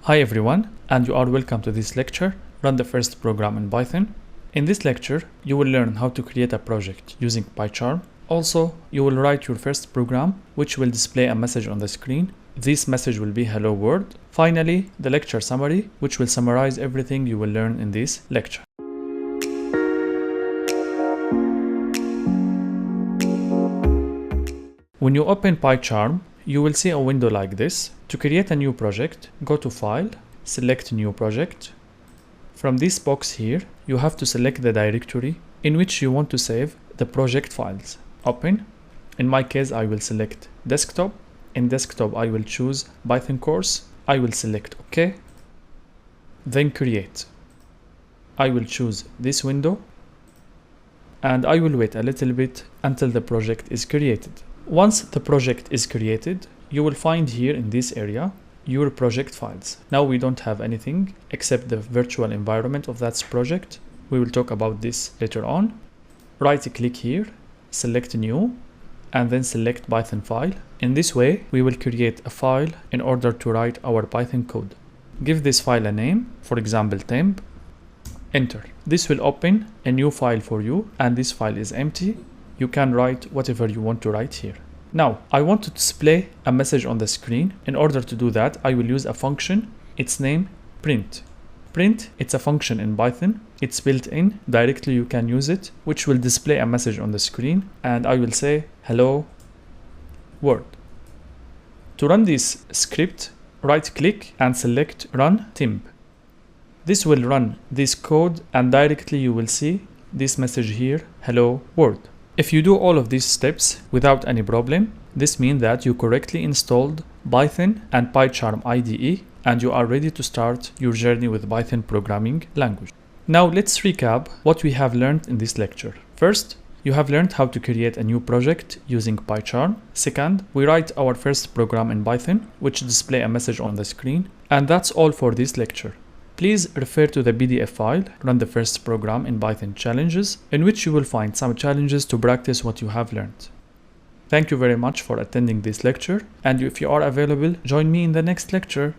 Hi everyone, and you are welcome to this lecture, Run the First Program in Python. In this lecture, you will learn how to create a project using PyCharm. Also, you will write your first program, which will display a message on the screen. This message will be Hello World. Finally, the lecture summary, which will summarize everything you will learn in this lecture. When you open PyCharm, you will see a window like this. To create a new project, go to File, select New Project. From this box here, you have to select the directory in which you want to save the project files. Open. In my case, I will select Desktop. In Desktop, I will choose Python course. I will select OK. Then Create. I will choose this window. And I will wait a little bit until the project is created. Once the project is created, you will find here in this area your project files. Now we don't have anything except the virtual environment of that project. We will talk about this later on. Right click here, select New, and then select Python file. In this way, we will create a file in order to write our Python code. Give this file a name, for example temp. Enter. This will open a new file for you, and this file is empty. You can write whatever you want to write here. Now, I want to display a message on the screen. In order to do that, I will use a function. Its name, print. Print, it's a function in Python. It's built in. Directly you can use it, which will display a message on the screen. And I will say, Hello World. To run this script, right click and select Run Temp. This will run this code and directly you will see this message here, Hello World. If you do all of these steps without any problem, this means that you correctly installed Python and PyCharm IDE and you are ready to start your journey with Python programming language. Now let's recap what we have learned in this lecture. First, you have learned how to create a new project using PyCharm. Second, we write our first program in Python, which display a message on the screen. And that's all for this lecture. Please refer to the PDF file, Run the First Program in Python Challenges, in which you will find some challenges to practice what you have learned. Thank you very much for attending this lecture, and if you are available, join me in the next lecture.